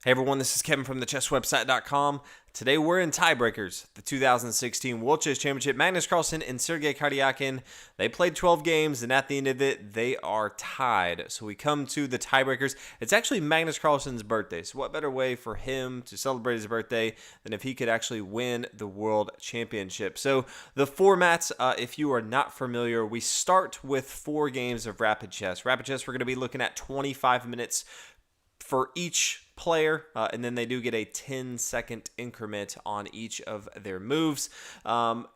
Hey everyone, this is Kevin from thechesswebsite.com. Today we're in Tiebreakers, the 2016 World Chess Championship. Magnus Carlsen and Sergei Karjakin, they played 12 games, and at the end of it, they are tied. So we come to the Tiebreakers. It's actually Magnus Carlsen's birthday, so what better way for him to celebrate his birthday than if he could actually win the World Championship. So the formats, if you are not familiar, we start with 4 games of Rapid Chess. Rapid Chess, we're going to be looking at 25 minutes for each player, and then they do get a 10-second increment on each of their moves. And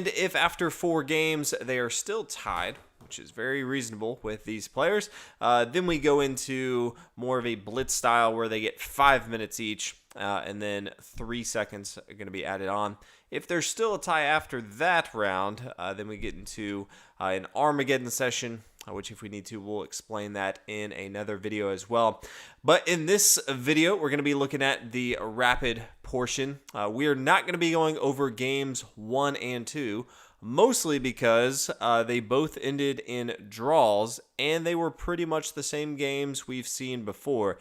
if after 4 games they are still tied, which is very reasonable with these players, then we go into more of a blitz style where they get 5 minutes each, and then 3 seconds are going to be added on. If there's still a tie after that round, then we get into an Armageddon session, which if we need to, we'll explain that in another video as well. But in this video, we're going to be looking at the rapid portion. We are not going to be going over games 1 and 2, mostly because they both ended in draws, and they were pretty much the same games we've seen before.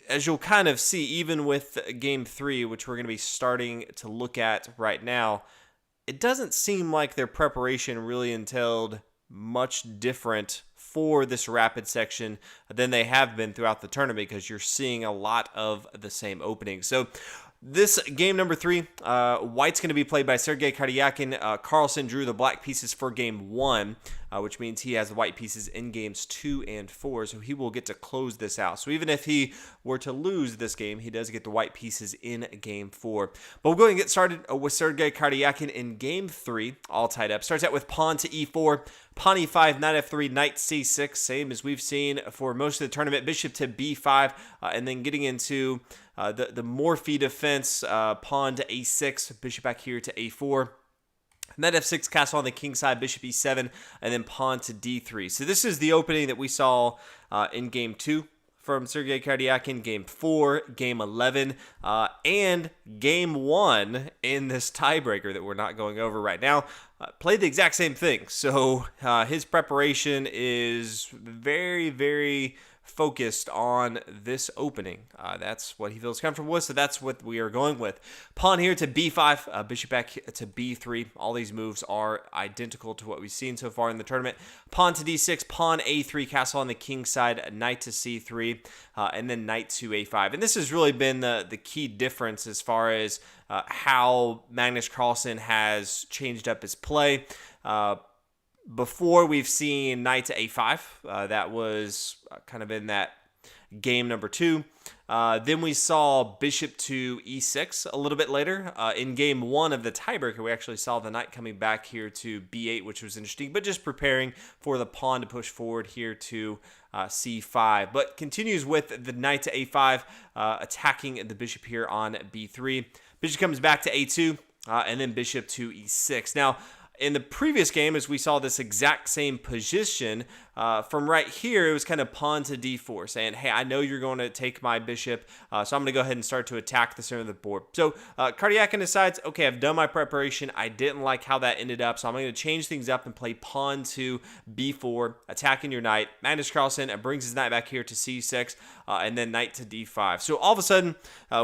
As you'll kind of see, even with game 3, which we're going to be starting to look at right now, it doesn't seem like their preparation really entailed much different for this rapid section than they have been throughout the tournament, because you're seeing a lot of the same openings. So this game number 3, White's going to be played by Sergei Karjakin. Carlsen drew the black pieces for game 1, which means he has the white pieces in games 2 and 4, so he will get to close this out. So even if he were to lose this game, he does get the white pieces in game 4. But we'll go ahead and get started with Sergei Karjakin in game 3, all tied up. Starts out with pawn to e4, pawn e5, knight f3, knight c6, same as we've seen for most of the tournament. Bishop to b5, and then getting into the Morphy defense, pawn to a6, bishop back here to a4. Knight f6, castle on the king side, bishop e7, and then pawn to d3. So this is the opening that we saw in game 2 from Sergei Karjakin, game 4, game 11, and game 1 in this tiebreaker that we're not going over right now. Played the exact same thing. So his preparation is very, very focused on this opening. That's what he feels comfortable with, so that's what we are going with. Pawn here to b5, bishop back to b3. All these moves are identical to what we've seen so far in the tournament. Pawn to d6, pawn a3, castle on the king side, knight to c3, and then knight to a5. And this has really been the key difference as far as how Magnus Carlsen has changed up his play. Before, we've seen knight to a5. That was kind of in that game number 2. Then we saw bishop to e6 a little bit later. In game 1 of the tiebreaker, we actually saw the knight coming back here to b8, which was interesting, but just preparing for the pawn to push forward here to c5. But continues with the knight to a5, attacking the bishop here on b3. Bishop comes back to a2, and then bishop to e6. Now, in the previous game, as we saw this exact same position, from right here, it was kind of pawn to d4, saying, hey, I know you're going to take my bishop, so I'm going to go ahead and start to attack the center of the board. So Karjakin decides, okay, I've done my preparation. I didn't like how that ended up, so I'm going to change things up and play pawn to b4, attacking your knight. Magnus Carlsen brings his knight back here to c6, and then knight to d5. So all of a sudden,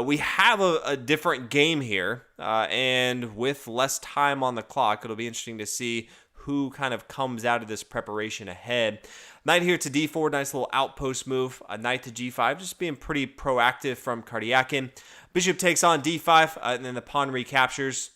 we have a different game here, and with less time on the clock, it'll be interesting to see who kind of comes out of this preparation ahead. Knight here to d4, nice little outpost move. Knight to g5, just being pretty proactive from Karjakin. Bishop takes on d5, and then the pawn recaptures.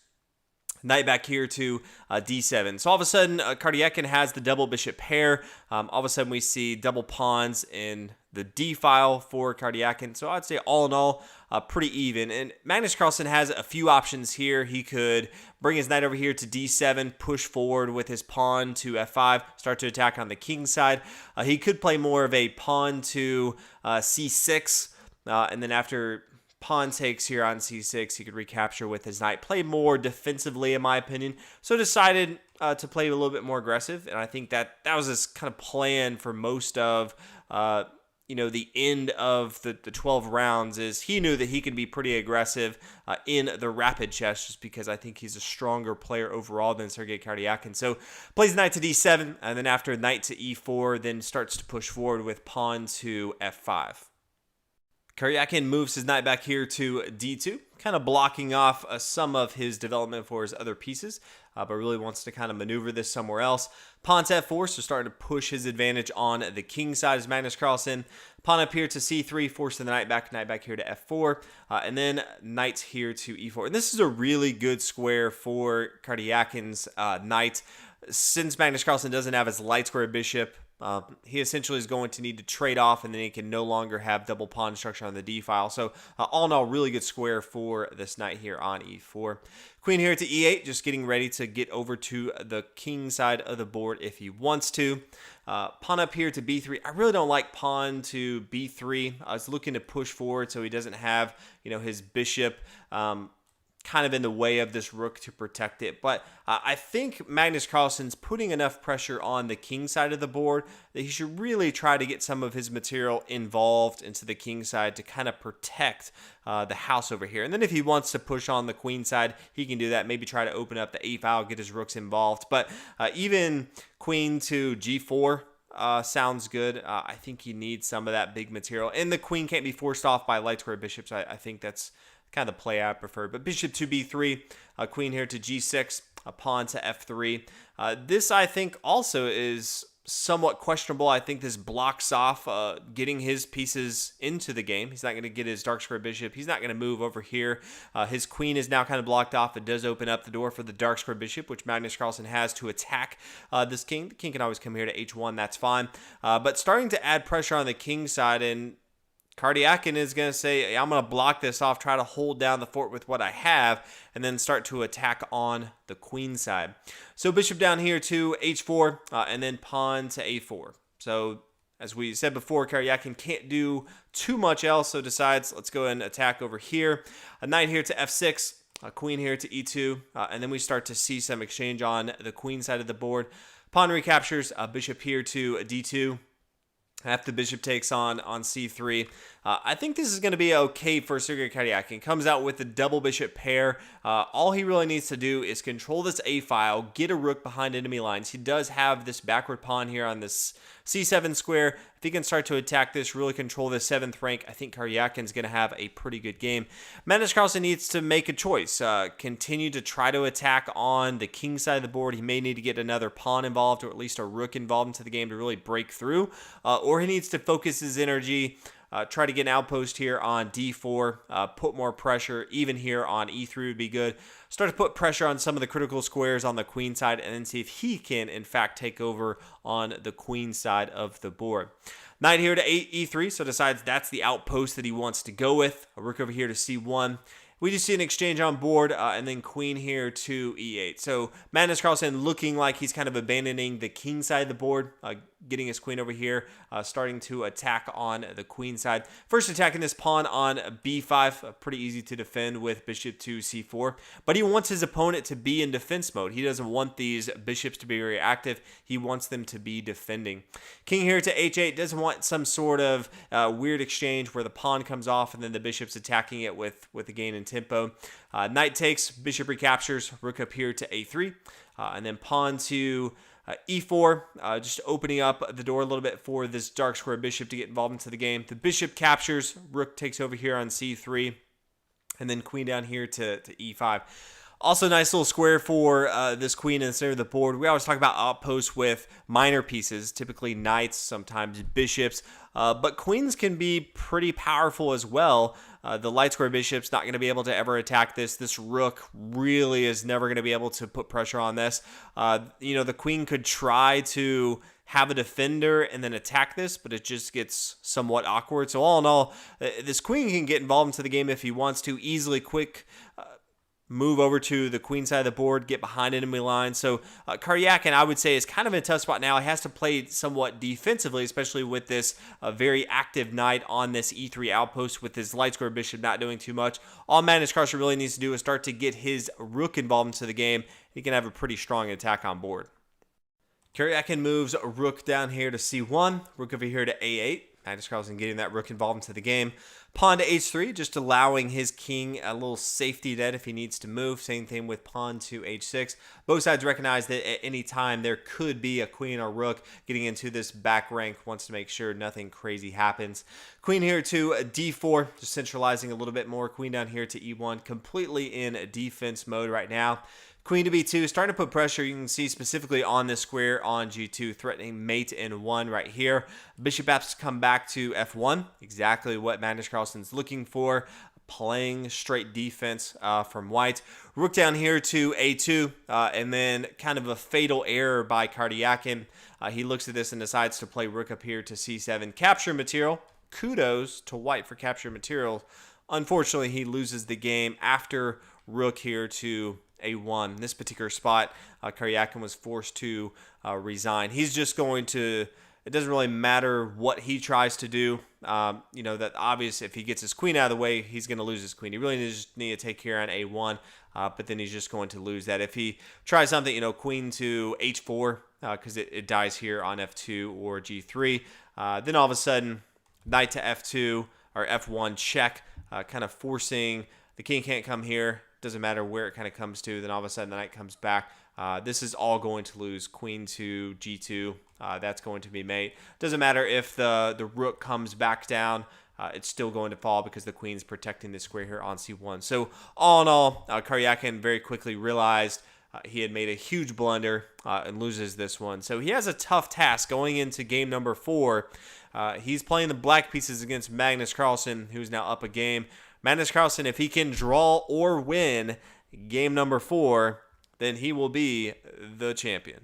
Knight back here to d7. So all of a sudden, Karjakin has the double bishop pair. All of a sudden, we see double pawns in the d file for Karjakin. So I'd say all in all, pretty even. And Magnus Carlsen has a few options here. He could bring his knight over here to d7, push forward with his pawn to f5, start to attack on the king side. He could play more of a pawn to c6, and then after pawn takes here on c6, he could recapture with his knight. Play more defensively, in my opinion. So decided to play a little bit more aggressive, and I think that was his kind of plan for most of the end of the 12 rounds. Is he knew that he could be pretty aggressive in the rapid chess, just because I think he's a stronger player overall than Sergei Karjakin. So plays knight to d7, and then after knight to e4, then starts to push forward with pawn to f5. Karjakin moves his knight back here to d2, kind of blocking off some of his development for his other pieces, but really wants to kind of maneuver this somewhere else. Pawn to f4, so starting to push his advantage on the king side is Magnus Carlsen. Pawn up here to c3, forcing the knight back here to f4, and then knight here to e4. And this is a really good square for Karjakin's knight. Since Magnus Carlsen doesn't have his light square bishop, he essentially is going to need to trade off, and then he can no longer have double pawn structure on the d file. So all in all, really good square for this knight here on e4. Queen here to e8, just getting ready to get over to the king side of the board if he wants to. Pawn up here to b3. I really don't like pawn to b3. I was looking to push forward so he doesn't have, his bishop kind of in the way of this rook to protect it. But I think Magnus Carlsen's putting enough pressure on the king side of the board that he should really try to get some of his material involved into the king side to kind of protect the house over here. And then if he wants to push on the queen side, he can do that. Maybe try to open up the a file, get his rooks involved. But even queen to g4 sounds good. I think he needs some of that big material. And the queen can't be forced off by light square bishops. I think that's kind of the play I prefer. But bishop to b3, queen here to g6, a pawn to f3. This, I think, also is somewhat questionable. I think this blocks off getting his pieces into the game. He's not going to get his dark square bishop. He's not going to move over here. His queen is now kind of blocked off. It does open up the door for the dark square bishop, which Magnus Carlsen has to attack this king. The king can always come here to h1. That's fine. But starting to add pressure on the king side, and Karjakin is going to say, hey, I'm going to block this off, try to hold down the fort with what I have, and then start to attack on the queen side. So bishop down here to h4, and then pawn to a4. So as we said before, Karjakin can't do too much else, so decides, let's go ahead and attack over here. A knight here to f6, a queen here to e2, and then we start to see some exchange on the queen side of the board. Pawn recaptures, bishop here to d2. After the bishop takes on c3. I think this is going to be okay for Sergei Karjakin. Comes out with the double bishop pair. All he really needs to do is control this a file, get a rook behind enemy lines. He does have this backward pawn here on this c7 square. If he can start to attack this, really control the 7th rank, I think Karjakin's going to have a pretty good game. Magnus Carlsen needs to make a choice. Continue to try to attack on the king side of the board. He may need to get another pawn involved or at least a rook involved into the game to really break through. Or he needs to focus his energy, try to get an outpost here on d4, put more pressure. Even here on e3 would be good. Start to put pressure on some of the critical squares on the queen side and then see if he can, in fact, take over on the queen side of the board. Knight here to e3, so decides that's the outpost that he wants to go with. A rook over here to c1. We just see an exchange on board, and then queen here to e8. So Magnus Carlsen looking like he's kind of abandoning the king side of the board, getting his queen over here, starting to attack on the queen side. First attacking this pawn on b5, pretty easy to defend with bishop to c4. But he wants his opponent to be in defense mode. He doesn't want these bishops to be very active. He wants them to be defending. King here to h8, doesn't want some sort of weird exchange where the pawn comes off and then the bishop's attacking it with a gain in tempo. Knight takes, bishop recaptures, rook up here to a3, and then pawn to e4, just opening up the door a little bit for this dark square bishop to get involved into the game. The bishop captures, rook takes over here on c3, and then queen down here to e5. Also, nice little square for this queen in the center of the board. We always talk about outposts with minor pieces, typically knights, sometimes bishops, but queens can be pretty powerful as well. The light square bishop's not going to be able to ever attack this. This rook really is never going to be able to put pressure on this. The queen could try to have a defender and then attack this, but it just gets somewhat awkward. So all in all, this queen can get involved into the game if he wants to, easily, quick, move over to the queen side of the board, get behind enemy lines. So Karjakin, I would say, is kind of in a tough spot now. He has to play somewhat defensively, especially with this very active knight on this e3 outpost with his light square bishop not doing too much. All Magnus Carlsen really needs to do is start to get his rook involved into the game. He can have a pretty strong attack on board. Karjakin moves rook down here to c1, rook over here to a8. Magnus Carlsen getting that rook involved into the game. Pawn to h3, just allowing his king a little safety net if he needs to move. Same thing with pawn to h6. Both sides recognize that at any time there could be a queen or rook getting into this back rank. Wants to make sure nothing crazy happens. Queen here to d4, just centralizing a little bit more. Queen down here to e1, completely in defense mode right now. Queen to b2, starting to put pressure, you can see specifically on this square on g2, threatening mate in 1 right here. Bishop has to come back to f1, exactly what Magnus Carlsen's looking for, playing straight defense from white. Rook down here to a2, and then kind of a fatal error by Karjakin. He looks at this and decides to play rook up here to c7. Capture material. Kudos to white for capture material. Unfortunately, he loses the game after rook here to a1. In this particular spot, Karjakin was forced to resign. He's just going to, it doesn't really matter what he tries to do. That obvious, if he gets his queen out of the way, he's going to lose his queen. He really just need to take care on a1, but then he's just going to lose that. If he tries something, queen to h4, because it dies here on f2 or g3, then all of a sudden, knight to f2 or f1 check, kind of forcing, the king can't come here. Doesn't matter where it kind of comes to. Then all of a sudden the knight comes back. This is all going to lose. Queen to g2. That's going to be mate. Doesn't matter if the rook comes back down. It's still going to fall because the queen's protecting the square here on c1. So all in all, Karjakin very quickly realized he had made a huge blunder and loses this one. So he has a tough task going into game number 4. He's playing the black pieces against Magnus Carlsen, who's now up a game. Magnus Carlsen, if he can draw or win game number 4, then he will be the champion.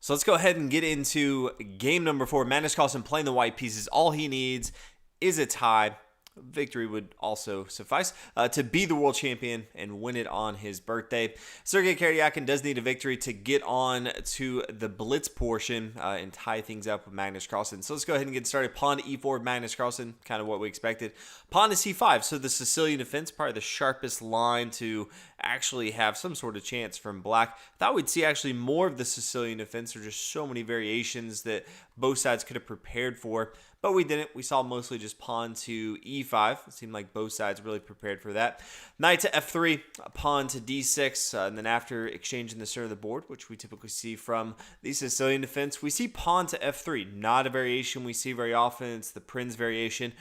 So let's go ahead and get into game number 4. Magnus Carlsen playing the white pieces. All he needs is a tie. Victory would also suffice to be the world champion and win it on his birthday. Sergei Karjakin does need a victory to get on to the blitz portion and tie things up with Magnus Carlsen. So let's go ahead and get started. Pawn to e4, Magnus Carlsen, kind of what we expected. Pawn to c5, so the Sicilian defense, probably the sharpest line to actually have some sort of chance from black. Thought we'd see actually more of the Sicilian defense. There are just so many variations that both sides could have prepared for. But we didn't. We saw mostly just pawn to e5. It seemed like both sides really prepared for that. Knight to f3, pawn to d6, and then after exchanging the center of the board, which we typically see from the Sicilian defense, we see pawn to f3. Not a variation we see very often. It's the Prince variation.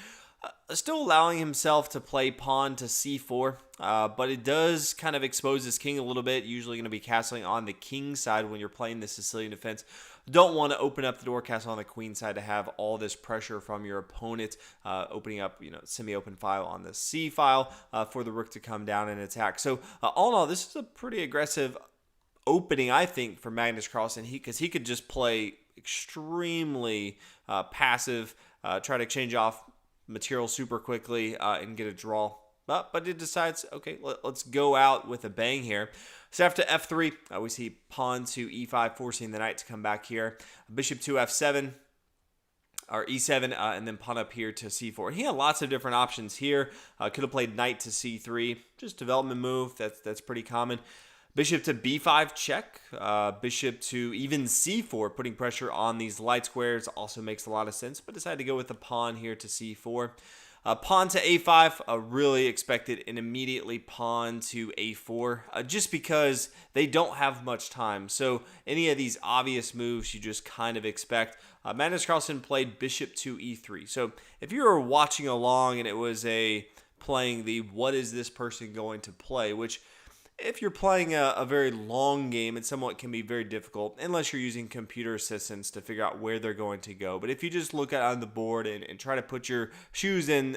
Still allowing himself to play pawn to c4, but it does kind of expose his king a little bit. Usually going to be castling on the king side when you're playing the Sicilian defense. Don't want to open up the door castle on the queen side to have all this pressure from your opponent, opening up semi-open file on the c file for the rook to come down and attack. So all in all, this is a pretty aggressive opening, I think, for Magnus Carlsen, because he could just play extremely passive, try to exchange off material super quickly and get a draw. But it decides, okay, let's go out with a bang here. So after f3, we see pawn to e5, forcing the knight to come back here. Bishop to f7, or e7, and then pawn up here to c4. He had lots of different options here. Could have played knight to c3, just development move. That's pretty common. Bishop to b5, check. Bishop to even c4, putting pressure on these light squares also makes a lot of sense, but decided to go with the pawn here to c4. Pawn to a5, really expected an immediately pawn to a4, just because they don't have much time. So any of these obvious moves you just kind of expect. Magnus Carlsen played bishop to e3. So if you were watching along and it was playing the what is this person going to play, which if you're playing a very long game, it somewhat can be very difficult unless you're using computer assistants to figure out where they're going to go. But if you just look at on the board and try to put your shoes in,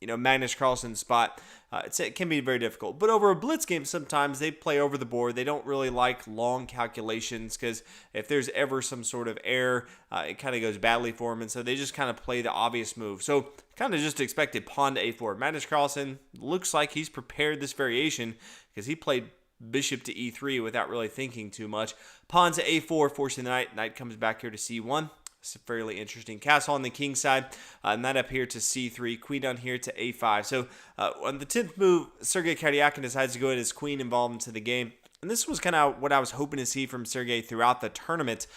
Magnus Carlsen's spot, it can be very difficult. But over a blitz game, sometimes they play over the board. They don't really like long calculations because if there's ever some sort of error, it kind of goes badly for them. And so they just kind of play the obvious move. So kind of just expected pawn to a4. Magnus Carlsen looks like he's prepared this variation because he played bishop to e3 without really thinking too much. Pawn to a4, forcing the knight. Knight comes back here to c1. It's a fairly interesting castle on the king side. Knight up here to c3. Queen down here to a5. So on the 10th move, Sergei Karjakin decides to go ahead his queen involved into the game. And this was kind of what I was hoping to see from Sergey throughout the tournament,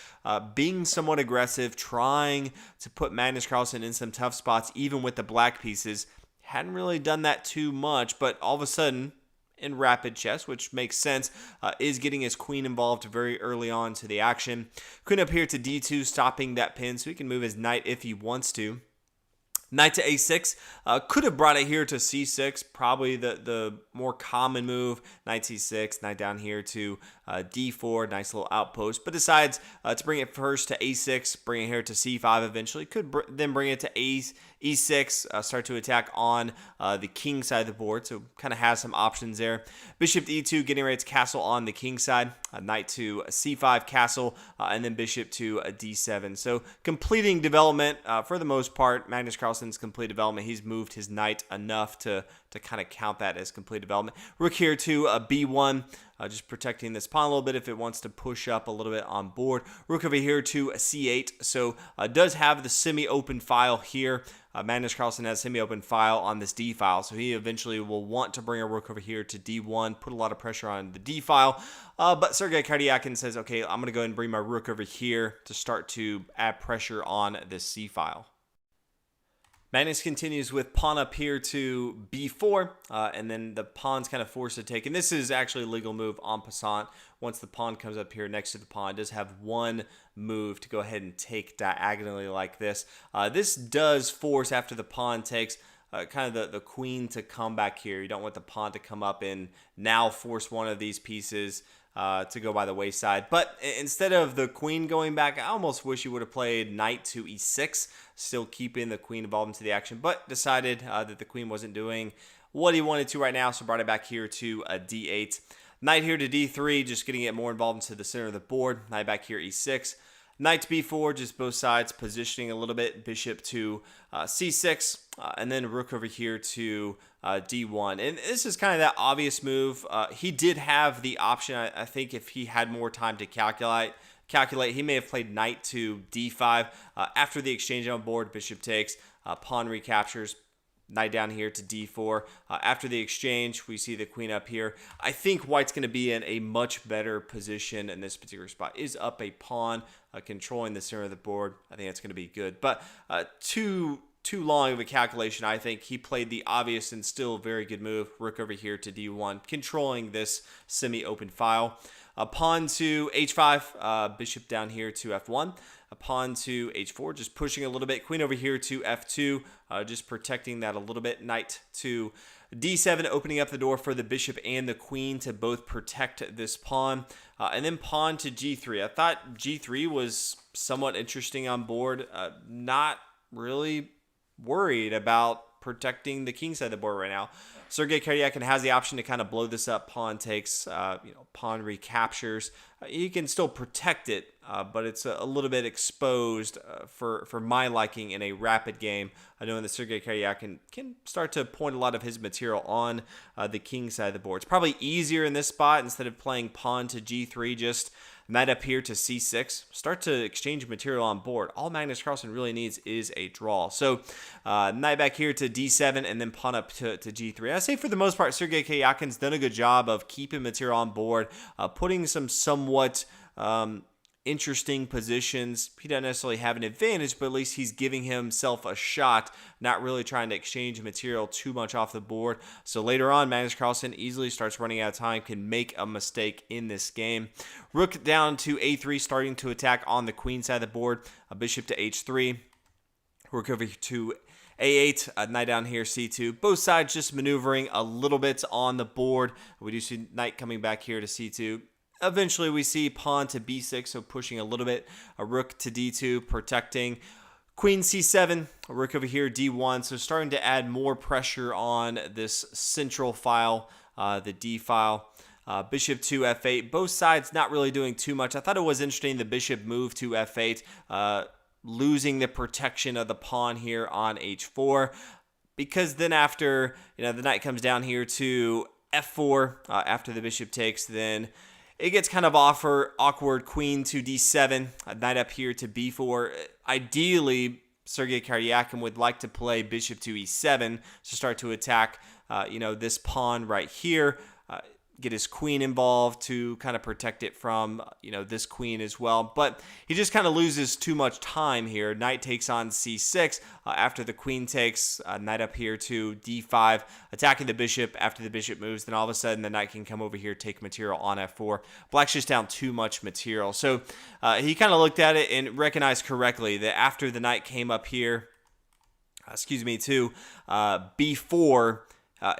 being somewhat aggressive, trying to put Magnus Carlsen in some tough spots, even with the black pieces. Hadn't really done that too much, but all of a sudden, in rapid chess, which makes sense, is getting his queen involved very early on to the action. Queen up here to d2, stopping that pin, so he can move his knight if he wants to. Knight to a6, could have brought it here to c6, probably the more common move. Knight c6, knight down here to d4, nice little outpost, but decides to bring it first to a6, bring it here to c5 eventually. Could then bring it to e6, start to attack on the king side of the board, so kind of has some options there. Bishop to e2, getting ready to castle on the king side. Knight to c5 castle, and then bishop to d7. So completing development for the most part. Magnus Carlsen's complete development. He's moved his knight enough to kind of count that as complete development. Rook here to b1, just protecting this pawn a little bit if it wants to push up a little bit on board. Rook over here to c8, so does have the semi-open file here. Magnus Carlsen has semi-open file on this d file, so he eventually will want to bring a rook over here to d1, put a lot of pressure on the d file. But Sergei Karjakin says, okay, I'm going to go ahead and bring my rook over here to start to add pressure on this c file. Magnus continues with pawn up here to b4, and then the pawn's kind of forced to take. And this is actually a legal move en passant. Once the pawn comes up here next to the pawn, it does have one move to go ahead and take diagonally like this. This does force, after the pawn takes, kind of the queen to come back here. You don't want the pawn to come up and now force one of these pieces to go by the wayside. But instead of the queen going back, I almost wish you would have played knight to e6, still keeping the queen involved into the action, but decided that the queen wasn't doing what he wanted to right now, so brought it back here to d8. Knight here to d3, just getting it more involved into the center of the board. Knight back here e6. Knight to b4, just both sides positioning a little bit. Bishop to c6, and then rook over here to d1. And this is kind of that obvious move. He did have the option, I think, if he had more time to calculate, he may have played knight to d5. After the exchange on board, bishop takes, pawn recaptures, knight down here to d4. After the exchange, we see the queen up here. I think white's going to be in a much better position in this particular spot. Is up a pawn, controlling the center of the board. I think that's going to be good. But too long of a calculation. I think he played the obvious and still very good move. Rook over here to d1, controlling this semi-open file. A pawn to h5, bishop down here to f1. A pawn to h4, just pushing a little bit. Queen over here to f2, just protecting that a little bit. Knight to d7, opening up the door for the bishop and the queen to both protect this pawn. And then pawn to g3. I thought g3 was somewhat interesting on board. Not really worried about protecting the king side of the board right now. Sergei Karjakin has the option to kind of blow this up. Pawn takes, pawn recaptures. You can still protect it, but it's a little bit exposed for my liking in a rapid game. I know that Sergei Karjakin can start to point a lot of his material on the king side of the board. It's probably easier in this spot, instead of playing pawn to g3, just knight up here to c6. Start to exchange material on board. All Magnus Carlsen really needs is a draw. So knight back here to d7, and then pawn up to g3. I say for the most part, Sergei Karjakin's done a good job of keeping material on board, putting some somewhat interesting positions. He doesn't necessarily have an advantage, but at least he's giving himself a shot, not really trying to exchange material too much off the board. So later on, Magnus Carlsen easily starts running out of time, can make a mistake in this game. Rook down to a3, starting to attack on the queen side of the board. A bishop to h3. Rook over to a8, knight down here, c2. Both sides just maneuvering a little bit on the board. We do see knight coming back here to c2. Eventually, we see pawn to b6, so pushing a little bit. A rook to d2, protecting. Queen c7, a rook over here, d1. So starting to add more pressure on this central file, the d file. Bishop to f8. Both sides not really doing too much. I thought it was interesting the bishop moved to f8, losing the protection of the pawn here on h4. Because then after, the knight comes down here to f4, after the bishop takes, then it gets kind of awkward. Queen to d7, a knight up here to b4. Ideally, Sergei Karjakin would like to play bishop to e7 to start to attack, this pawn right here. get his queen involved to kind of protect it from, this queen as well. But he just kind of loses too much time here. Knight takes on c6 after the queen takes. Knight up here to d5, attacking the bishop after the bishop moves. Then all of a sudden the knight can come over here, take material on f4. Black's just down too much material. So he kind of looked at it and recognized correctly that after the knight came up here, to b4,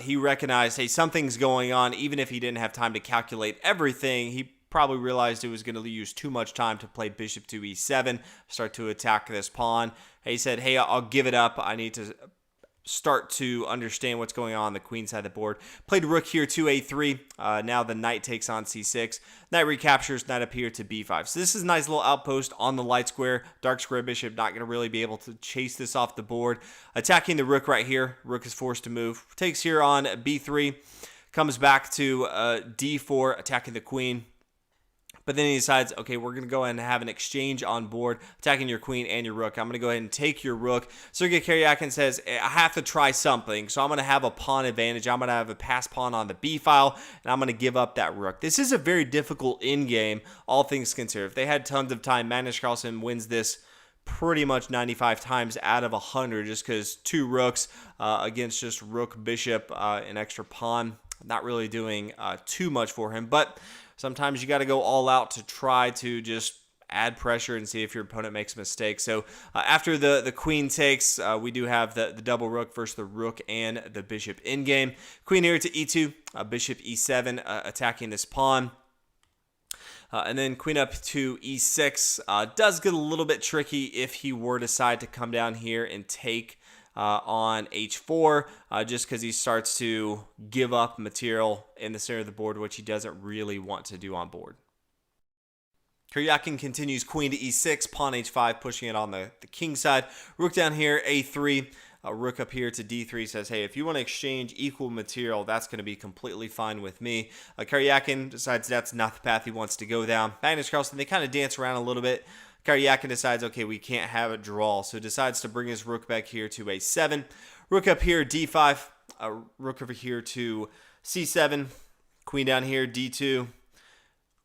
he recognized, hey, something's going on. Even if he didn't have time to calculate everything, he probably realized it was going to use too much time to play bishop to e7, start to attack this pawn. He said, hey, I'll give it up. I need to start to understand what's going on the queen side of the board. Played rook here to a3. Now the knight takes on c6. Knight recaptures, knight up here to b5. So this is a nice little outpost on the light square. Dark square bishop not going to really be able to chase this off the board. Attacking the rook right here. Rook is forced to move. Takes here on b3. Comes back to d4, attacking the queen. But then he decides, okay, we're going to go ahead and have an exchange on board, attacking your queen and your rook. I'm going to go ahead and take your rook. Sergei Karjakin says, I have to try something, so I'm going to have a pawn advantage. I'm going to have a pass pawn on the b file, and I'm going to give up that rook. This is a very difficult in-game, all things considered. If they had tons of time, Magnus Carlsen wins this pretty much 95 times out of 100 just because two rooks against just rook, bishop, an extra pawn. Not really doing too much for him, but sometimes you got to go all out to try to just add pressure and see if your opponent makes a mistake. So after the queen takes, we do have the double rook versus the rook and the bishop in game. Queen here to e2, bishop e7, attacking this pawn. And then queen up to e6 does get a little bit tricky if he were to decide to come down here and take on h4, just because he starts to give up material in the center of the board, which he doesn't really want to do on board. Karjakin continues queen to e6, pawn h5, pushing it on the king side. Rook down here, a3. Rook up here to d3 says, hey, if you want to exchange equal material, that's going to be completely fine with me. Karjakin decides that's not the path he wants to go down. Magnus Carlsen, they kind of dance around a little bit. Karjakin decides, okay, we can't have a draw, so decides to bring his rook back here to a7. Rook up here, d5. Rook over here to c7. Queen down here, d2.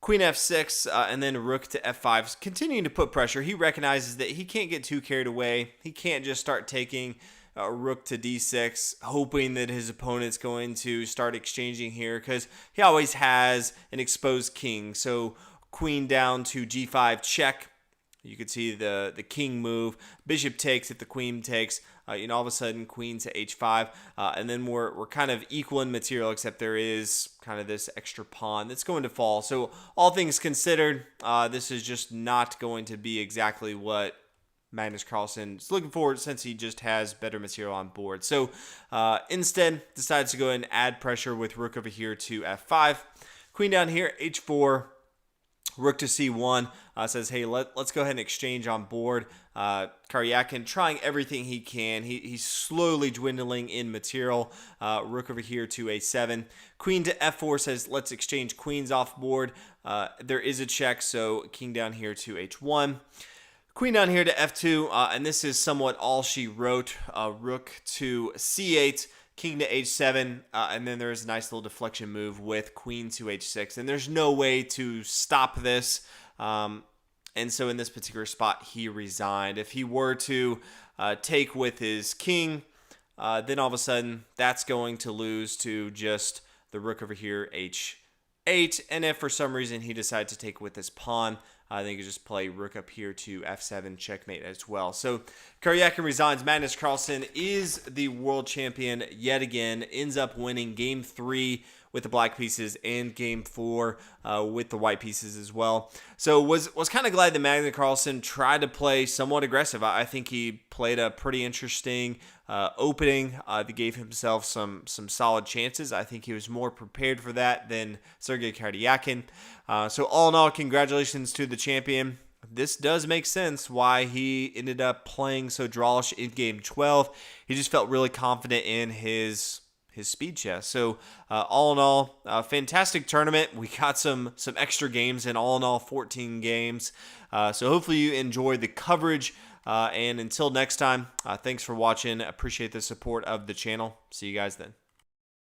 Queen f6, and then rook to f5. Continuing to put pressure. He recognizes that he can't get too carried away. He can't just start taking rook to d6, hoping that his opponent's going to start exchanging here, because he always has an exposed king. So queen down to g5, check. You could see the king move. Bishop takes if the queen takes. All of a sudden, queen to h5. And then we're kind of equal in material, except there is kind of this extra pawn that's going to fall. So all things considered, this is just not going to be exactly what Magnus Carlsen is looking for, since he just has better material on board. So instead, decides to go ahead and add pressure with rook over here to f5. Queen down here, h4. Rook to c1, says, hey, let's go ahead and exchange on board. Karjakin trying everything he can. He's slowly dwindling in material. Rook over here to a7. Queen to f4 says, let's exchange queens off board. There is a check, so king down here to h1. Queen down here to f2, and this is somewhat all she wrote. Rook to c8. King to h7, and then there's a nice little deflection move with queen to h6, and there's no way to stop this, and so in this particular spot, he resigned. If he were to take with his king, then all of a sudden, that's going to lose to just the rook over here, h8, and if for some reason he decided to take with his pawn, I think you just play rook up here to f7, checkmate as well. So Karjakin resigns. Magnus Carlsen is the world champion yet again. Ends up winning game 3 with the black pieces and game 4 with the white pieces as well. So was kind of glad that Magnus Carlsen tried to play somewhat aggressive. I think he played a pretty interesting opening that gave himself some solid chances. I think he was more prepared for that than Sergei Karjakin. So all in all, congratulations to the champion. This does make sense why he ended up playing so drawish in game 12. He just felt really confident in his speed chess. So all in all, fantastic tournament. We got some extra games, and all in all, 14 games. So hopefully you enjoyed the coverage. And until next time, thanks for watching. Appreciate the support of the channel. See you guys then.